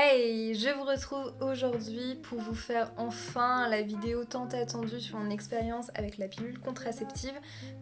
Hey, je vous retrouve aujourd'hui pour vous faire enfin la vidéo tant attendue sur mon expérience avec la pilule contraceptive.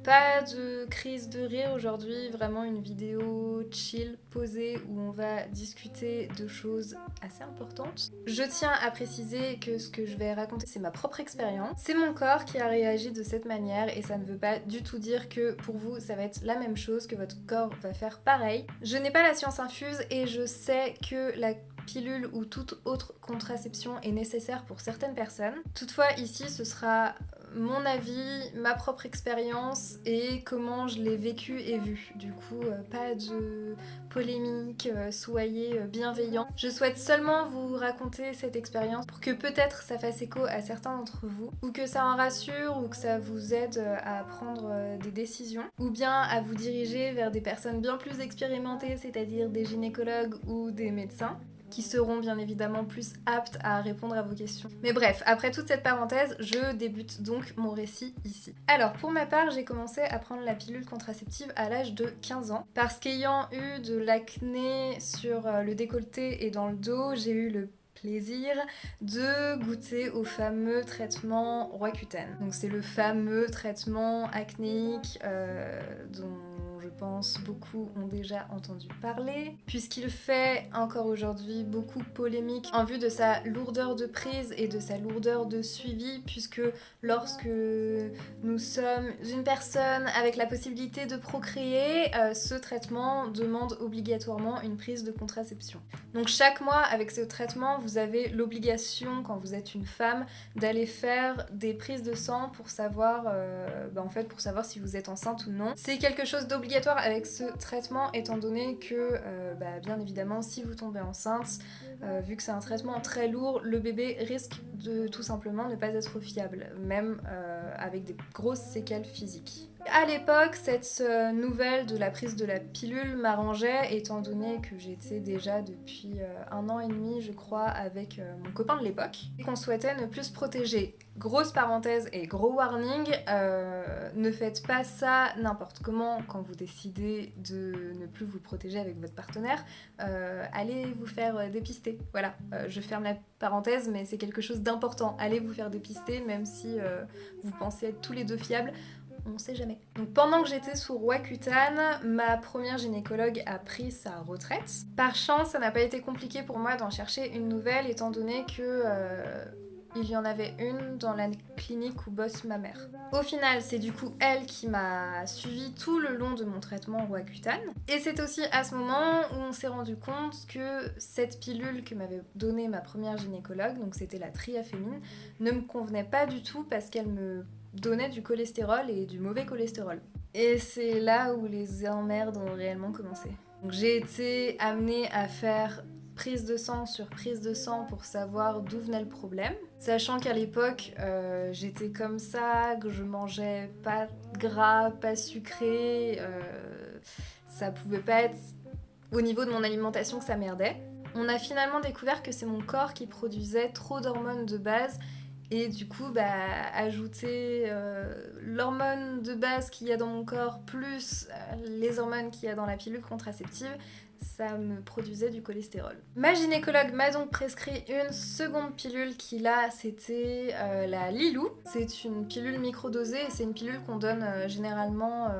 Pas de crise de rire aujourd'hui, vraiment une vidéo chill, posée, où on va discuter de choses assez importantes. Je tiens à préciser que ce que je vais raconter, c'est ma propre expérience. C'est mon corps qui a réagi de cette manière et ça ne veut pas du tout dire que pour vous, ça va être la même chose, que votre corps va faire pareil. Je n'ai pas la science infuse et je sais que la pilule ou toute autre contraception est nécessaire pour certaines personnes. Toutefois, ici, ce sera mon avis, ma propre expérience et comment je l'ai vécu et vu. Du coup, pas de polémique, soyez bienveillants. Je souhaite seulement vous raconter cette expérience pour que peut-être ça fasse écho à certains d'entre vous, ou que ça en rassure, ou que ça vous aide à prendre des décisions, ou bien à vous diriger vers des personnes bien plus expérimentées, c'est-à-dire des gynécologues ou des médecins, qui seront bien évidemment plus aptes à répondre à vos questions. Mais bref, après toute cette parenthèse, je débute donc mon récit ici. Alors, pour ma part, j'ai commencé à prendre la pilule contraceptive à l'âge de 15 ans, parce qu'ayant eu de l'acné sur le décolleté et dans le dos, j'ai eu le plaisir de goûter au fameux traitement Roaccutane. Donc c'est le fameux traitement acnéique dont je pense beaucoup ont déjà entendu parler, puisqu'il fait encore aujourd'hui beaucoup polémique en vue de sa lourdeur de prise et de sa lourdeur de suivi, puisque lorsque nous sommes une personne avec la possibilité de procréer, ce traitement demande obligatoirement une prise de contraception. Donc chaque mois, avec ce traitement, vous avez l'obligation, quand vous êtes une femme, d'aller faire des prises de sang pour savoir, pour savoir si vous êtes enceinte ou non. C'est quelque chose d'obligatoire avec ce traitement, étant donné que, bien évidemment, si vous tombez enceinte, vu que c'est un traitement très lourd, le bébé risque de tout simplement ne pas être fiable, même avec des grosses séquelles physiques. À l'époque, cette nouvelle de la prise de la pilule m'arrangeait, étant donné que j'étais déjà depuis 1 an et demi, je crois, avec mon copain de l'époque, et qu'on souhaitait ne plus se protéger. Grosse parenthèse et gros warning, ne faites pas ça n'importe comment quand vous décidez de ne plus vous protéger avec votre partenaire. Allez vous faire dépister. Voilà, je ferme la parenthèse, mais c'est quelque chose d'important. Allez vous faire dépister, même si vous pensez être tous les deux fiables. On sait jamais. Donc pendant que j'étais sous Roaccutane, ma première gynécologue a pris sa retraite. Par chance, ça n'a pas été compliqué pour moi d'en chercher une nouvelle, étant donné que il y en avait une dans la clinique où bosse ma mère. Au final, c'est du coup elle qui m'a suivie tout le long de mon traitement Roaccutane. Et c'est aussi à ce moment où on s'est rendu compte que cette pilule que m'avait donnée ma première gynécologue, donc c'était la triafémine, ne me convenait pas du tout parce qu'elle me donnait du cholestérol et du mauvais cholestérol. Et c'est là où les emmerdes ont réellement commencé. Donc j'ai été amenée à faire prise de sang sur prise de sang pour savoir d'où venait le problème. Sachant qu'à l'époque, j'étais comme ça, que je mangeais pas gras, pas sucré, ça pouvait pas être au niveau de mon alimentation que ça merdait. On a finalement découvert que c'est mon corps qui produisait trop d'hormones de base. Et du coup, ajouter l'hormone de base qu'il y a dans mon corps plus les hormones qu'il y a dans la pilule contraceptive, ça me produisait du cholestérol. Ma gynécologue m'a donc prescrit une seconde pilule qui là, c'était la Lilou. C'est une pilule microdosée et c'est une pilule qu'on donne généralement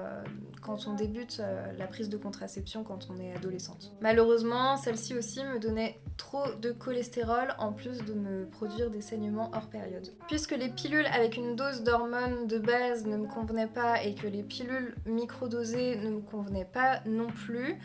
quand on débute la prise de contraception quand on est adolescente. Malheureusement, celle-ci aussi me donnait trop de cholestérol en plus de me produire des saignements hors période. Puisque les pilules avec une dose d'hormones de base ne me convenaient pas et que les pilules microdosées ne me convenaient pas non plus,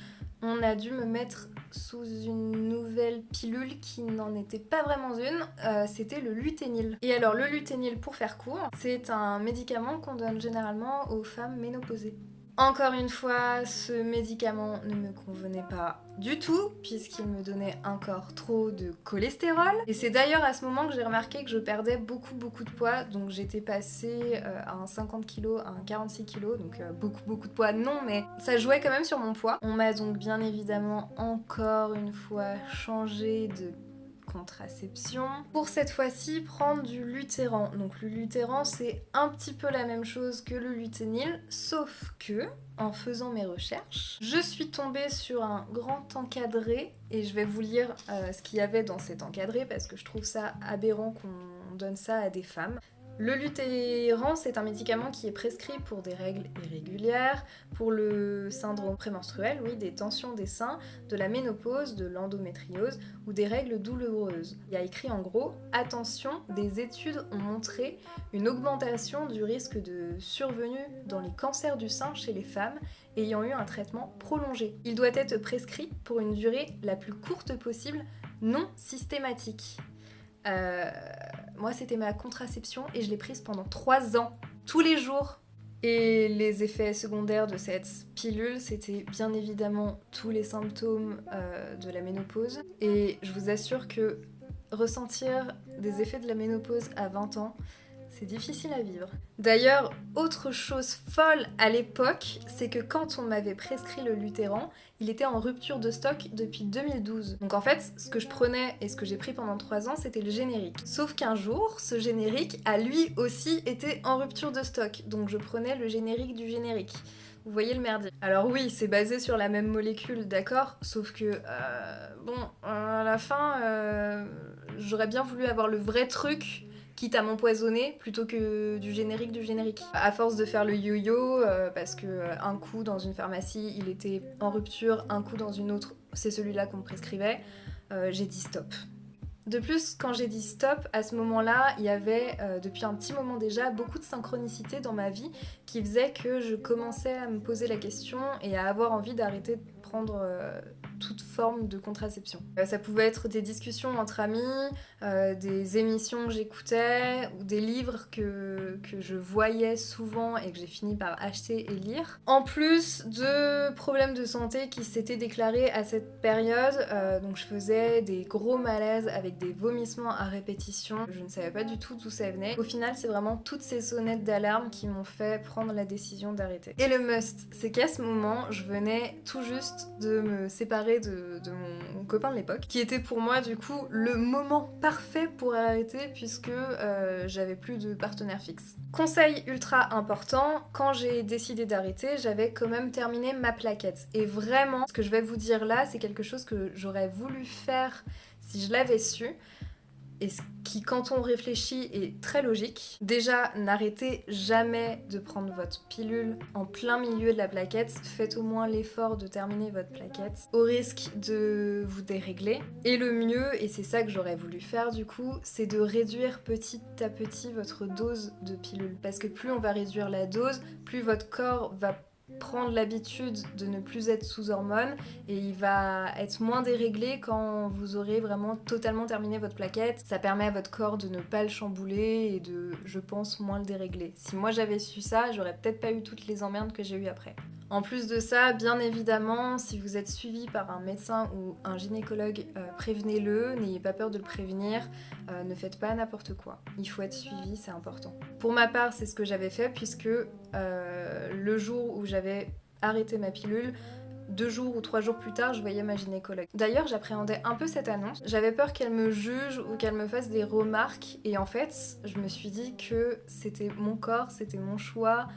on a dû me mettre sous une nouvelle pilule qui n'en était pas vraiment une, c'était le luténil. Et alors le luténil, pour faire court, c'est un médicament qu'on donne généralement aux femmes ménopausées. Encore une fois, ce médicament ne me convenait pas du tout, puisqu'il me donnait encore trop de cholestérol. Et c'est d'ailleurs à ce moment que j'ai remarqué que je perdais beaucoup de poids. Donc j'étais passée à un 50 kg, à un 46 kg, donc beaucoup de poids, non, mais ça jouait quand même sur mon poids. On m'a donc bien évidemment encore une fois changé de contraception. Pour cette fois-ci, prendre du Luthéran. Donc le Luthéran, c'est un petit peu la même chose que le Luténil, sauf que, en faisant mes recherches, je suis tombée sur un grand encadré, et je vais vous lire ce qu'il y avait dans cet encadré, parce que je trouve ça aberrant qu'on donne ça à des femmes. Le Luthéran, c'est un médicament qui est prescrit pour des règles irrégulières, pour le syndrome prémenstruel, oui, des tensions des seins, de la ménopause, de l'endométriose ou des règles douloureuses. Il y a écrit en gros, attention, des études ont montré une augmentation du risque de survenue dans les cancers du sein chez les femmes ayant eu un traitement prolongé. Il doit être prescrit pour une durée la plus courte possible, non systématique. Moi c'était ma contraception et je l'ai prise pendant 3 ans, tous les jours. Et les effets secondaires de cette pilule, c'était bien évidemment tous les symptômes de la ménopause. Et je vous assure que ressentir des effets de la ménopause à 20 ans, c'est difficile à vivre. D'ailleurs, autre chose folle à l'époque, c'est que quand on m'avait prescrit le Luthéran, il était en rupture de stock depuis 2012. Donc en fait, ce que je prenais et ce que j'ai pris pendant 3 ans, c'était le générique. Sauf qu'un jour, ce générique a lui aussi été en rupture de stock. Donc je prenais le générique du générique. Vous voyez le merdier. Alors oui, c'est basé sur la même molécule, d'accord, sauf que, à la fin, j'aurais bien voulu avoir le vrai truc, quitte à m'empoisonner plutôt que du générique du générique. À force de faire le yo-yo, parce que un coup dans une pharmacie il était en rupture, un coup dans une autre c'est celui-là qu'on me prescrivait, j'ai dit stop. De plus, quand j'ai dit stop, à ce moment-là, il y avait, depuis un petit moment déjà, beaucoup de synchronicité dans ma vie qui faisait que je commençais à me poser la question et à avoir envie d'arrêter de prendre toute forme de contraception. Ça pouvait être des discussions entre amis, des émissions que j'écoutais, ou des livres que je voyais souvent et que j'ai fini par acheter et lire. En plus de problèmes de santé qui s'étaient déclarés à cette période, donc je faisais des gros malaises avec des vomissements à répétition. Je ne savais pas du tout d'où ça venait. Au final, c'est vraiment toutes ces sonnettes d'alarme qui m'ont fait prendre la décision d'arrêter. Et le must, c'est qu'à ce moment, je venais tout juste de me séparer de mon copain de l'époque, qui était pour moi du coup le moment parfait pour arrêter puisque j'avais plus de partenaire fixe. Conseil ultra important, quand j'ai décidé d'arrêter, j'avais quand même terminé ma plaquette. Et vraiment, ce que je vais vous dire là, c'est quelque chose que j'aurais voulu faire si je l'avais su. Et ce qui, quand on réfléchit, est très logique. Déjà, n'arrêtez jamais de prendre votre pilule en plein milieu de la plaquette. Faites au moins l'effort de terminer votre plaquette, au risque de vous dérégler. Et le mieux, et c'est ça que j'aurais voulu faire du coup, c'est de réduire petit à petit votre dose de pilule. Parce que plus on va réduire la dose, plus votre corps va prendre l'habitude de ne plus être sous hormones et il va être moins déréglé quand vous aurez vraiment totalement terminé votre plaquette. Ça permet à votre corps de ne pas le chambouler et de, je pense, moins le dérégler. Si moi j'avais su ça, j'aurais peut-être pas eu toutes les emmerdes que j'ai eues après. En plus de ça, bien évidemment, si vous êtes suivi par un médecin ou un gynécologue, prévenez-le, n'ayez pas peur de le prévenir, ne faites pas n'importe quoi. Il faut être suivi, c'est important. Pour ma part, c'est ce que j'avais fait puisque le jour où j'avais arrêté ma pilule, 2 jours ou 3 jours plus tard, je voyais ma gynécologue. D'ailleurs, j'appréhendais un peu cette annonce. J'avais peur qu'elle me juge ou qu'elle me fasse des remarques. Et en fait, je me suis dit que c'était mon corps, c'était mon choix.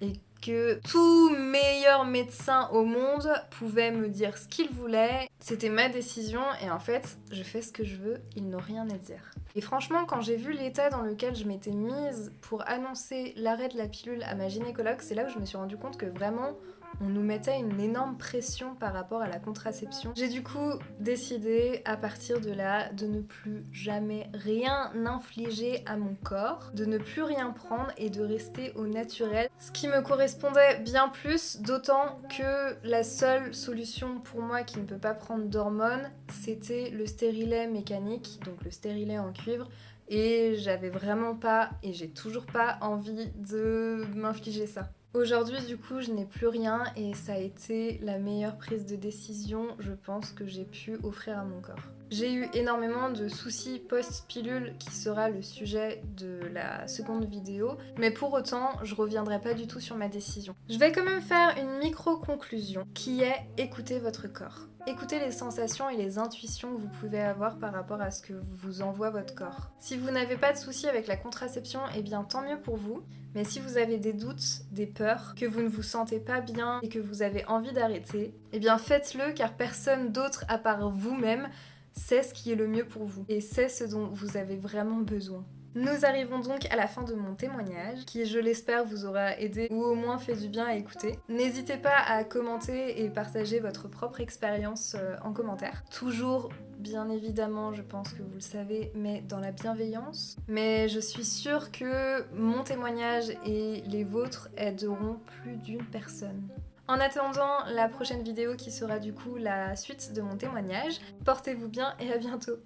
Et que tout meilleur médecin au monde pouvait me dire ce qu'il voulait. C'était ma décision et en fait, je fais ce que je veux, ils n'ont rien à dire. Et franchement, quand j'ai vu l'état dans lequel je m'étais mise pour annoncer l'arrêt de la pilule à ma gynécologue, c'est là où je me suis rendu compte que vraiment, on nous mettait une énorme pression par rapport à la contraception. J'ai du coup décidé à partir de là de ne plus jamais rien infliger à mon corps, de ne plus rien prendre et de rester au naturel. Ce qui me correspondait bien plus, d'autant que la seule solution pour moi qui ne peut pas prendre d'hormones, c'était le stérilet mécanique, donc le stérilet en cuivre. Et j'avais vraiment pas, et j'ai toujours pas envie de m'infliger ça. Aujourd'hui, du coup, je n'ai plus rien et ça a été la meilleure prise de décision, je pense, que j'ai pu offrir à mon corps. J'ai eu énormément de soucis post-pilule qui sera le sujet de la seconde vidéo, mais pour autant, je reviendrai pas du tout sur ma décision. Je vais quand même faire une micro-conclusion qui est écoutez votre corps. Écoutez les sensations et les intuitions que vous pouvez avoir par rapport à ce que vous envoie votre corps. Si vous n'avez pas de soucis avec la contraception, eh bien tant mieux pour vous. Mais si vous avez des doutes, des peurs, que vous ne vous sentez pas bien et que vous avez envie d'arrêter, eh bien faites-le car personne d'autre à part vous-même sait ce qui est le mieux pour vous et sait ce dont vous avez vraiment besoin. Nous arrivons donc à la fin de mon témoignage, qui je l'espère vous aura aidé ou au moins fait du bien à écouter. N'hésitez pas à commenter et partager votre propre expérience en commentaire. Toujours, bien évidemment, je pense que vous le savez, mais dans la bienveillance. Mais je suis sûre que mon témoignage et les vôtres aideront plus d'une personne. En attendant la prochaine vidéo qui sera du coup la suite de mon témoignage, portez-vous bien et à bientôt.